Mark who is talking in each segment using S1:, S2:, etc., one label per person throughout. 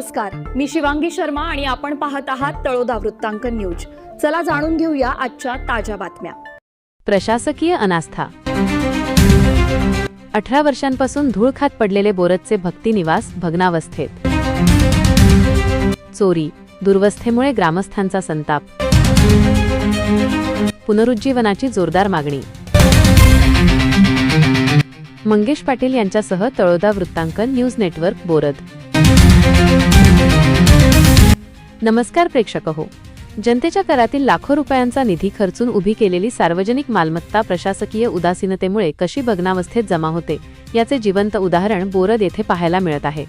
S1: नमस्कार, मी शिवांगी शर्मा आणि आपण पाहत आहात तळोदा वृत्तांकन न्यूज। चला जाणून घेऊया आजच्या ताज्या बातम्या।
S2: प्रशासकीय अनास्था। 18 वर्षांपासून धूळ खात पडलेले बोरदचे भक्ती निवास भग्नावस्थेत। चोरी, दुर्वस्थेमुळे ग्रामस्थांचा संताप। पुनरुज्जीवनाची जोरदार मागणी। मंगेश पाटील यांच्यासह तळोदा वृत्तांकन न्यूज नेटवर्क बोरद। नमस्कार प्रेक्षक जनतेच्या करातील लाखो रुपयांचा निधी खर्चून उभी केलेली सार्वजनिक मालमत्ता प्रशासकीय उदासीनतेमुळे कशी भग्नावस्थेत जमा होते याचे जिवंत उदाहरण बोरद येथे पाहायला मिळत आहे।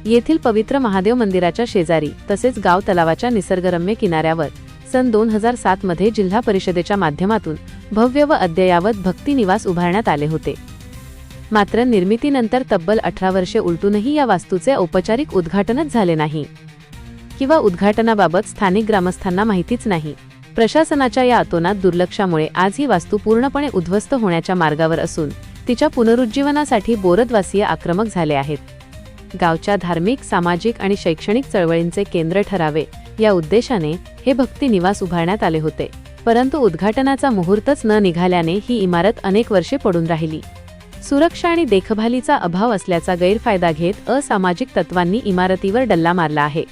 S2: येथील पवित्र महादेव मंदिराच्या शेजारी तसेच गाव तलावाच्या निसर्गरम्य किनाऱ्यावर सन 2007 मध्ये जिल्हा परिषदेच्या माध्यमातून भव्य व अद्ययावत भक्ती निवास उभारण्यात आले होते। मात्र निर्मितीनंतर तब्बल 18 वर्षे उलटूनही या वास्तूचे औपचारिक उद्घाटनच झाले नाही किंवा उद्घाटनाबाबत स्थानिक ग्रामस्थांना माहितीच नाही। प्रशासनाच्या या अतोनात दुर्लक्षामुळे आज ही वास्तू पूर्णपणे उद्ध्वस्त होण्याच्या मार्गावर असून तिच्या पुनरुज्जीवनासाठी बोरदवासीय आक्रमक झाले आहेत। गावच्या धार्मिक, सामाजिक आणि शैक्षणिक चळवळींचे केंद्र ठरावे या उद्देशाने हे भक्ती निवास उभारण्यात आले होते, परंतु उद्घाटनाचा मुहूर्तच न निघाल्याने ही इमारत अनेक वर्षे पडून राहिली। सुरक्षा आणि देखभालीचा अभाव असल्याचा गैरफायदा घेत असामाजिक तत्वांनी इमारतीवर डल्ला मारला आहे।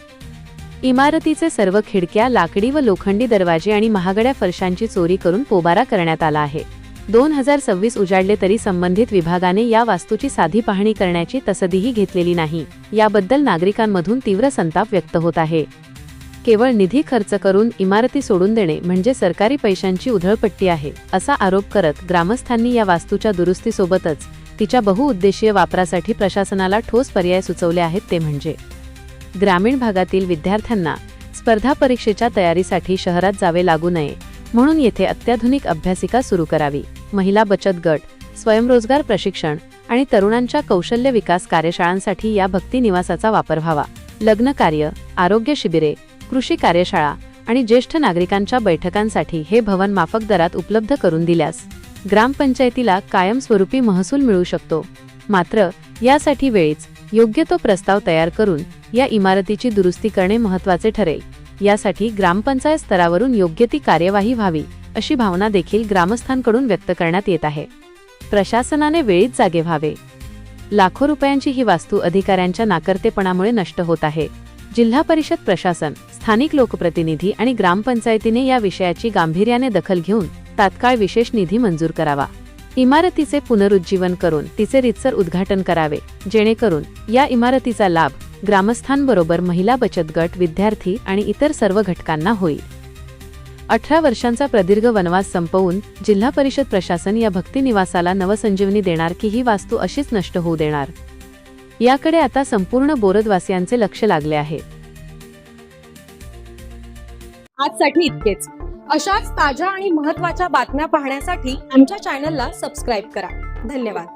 S2: इमारतीचे सर्व खिडक्या, लाकडी व लोखंडी दरवाजे आणि महागड्या फरशांची चोरी करून पोबारा करण्यात आला आहे। 2026 उजाडले तरी संबंधित विभागाने या वास्तूची साधी पाहणी करण्याची तसदीही घेतलेली नाही। याबद्दल नागरिकांमधून तीव्र संताप व्यक्त होत आहे। केवळ निधी खर्च करून इमारती सोडून देणे म्हणजे सरकारी पैशांची उधळपट्टी आहे, असा आरोप करत ग्रामस्थांनी या वास्तूच्या दुरुस्तीसोबतच तिच्या बहुउद्देशीय वापरासाठी प्रशासनाला ठोस पर्याय सुचवले आहेत, ते म्हणजे ग्रामीण भागातील विद्यार्थ्यांना स्पर्धा परीक्षेच्या तयारीसाठी शहरात जावे लागू नये म्हणून येथे अत्याधुनिक अभ्यासिका सुरू करावी। महिला बचत गट, स्वयंरोजगार प्रशिक्षण आणि तरुणांच्या कौशल्य विकास कार्यशाळांसाठी या भक्ती निवासाचा वापर व्हावा। लग्न कार्य, आरोग्य शिबिरे, कृषी कार्यशाळा आणि ज्येष्ठ नागरिकांच्या बैठकांसाठी हे भवन माफक दरात उपलब्ध करून दिल्यास ग्रामपंचायतीला कायमस्वरूपी महसूल मिळू शकतो। मात्र यासाठी वेळीच योग्य तो प्रस्ताव तयार करून या इमारतीची दुरुस्ती करणे महत्त्वाचे ठरेल। यासाठी ग्रामपंचायत स्तरावरून योग्य ती कार्यवाही व्हावी अशी भावना देखील ग्रामस्थांकडून व्यक्त करण्यात येत आहे। प्रशासनाने वेळीच जागे व्हावे। लाखो रुपयांची ही वास्तू अधिकाऱ्यांच्या नाकर्तेपणामुळे नष्ट होत आहे। जिल्हा परिषद प्रशासन, स्थानिक लोकप्रतिनिधी आणि ग्रामपंचायतीने या विषयाची गांभीर्याने दखल घेऊन तात्काळ विशेष निधी मंजूर करावा। इमारतीचे पुनरुज्जीवन करून तिचे रीतसर उद्घाटन करावे, जेणेकरून या इमारतीचा लाभ ग्रामस्थांबरोबर महिला बचत गट, विद्यार्थी आणि इतर सर्व घटकांना होईल। 18 वर्षांचा प्रदीर्घ वनवास संपवून जिल्हा परिषद प्रशासन या भक्ती निवासाला नवसंजीवनी देणार की ही वास्तू अशीच नष्ट होऊ देणार, याकडे आता संपूर्ण बोरदवासियांचे लक्ष लागले आहे।
S1: आजसाठी इतकेच। अशाच ताज्या आणि महत्त्वाच्या बातम्या पाहण्यासाठी आमच्या चॅनलला सबस्क्राइब करा। धन्यवाद।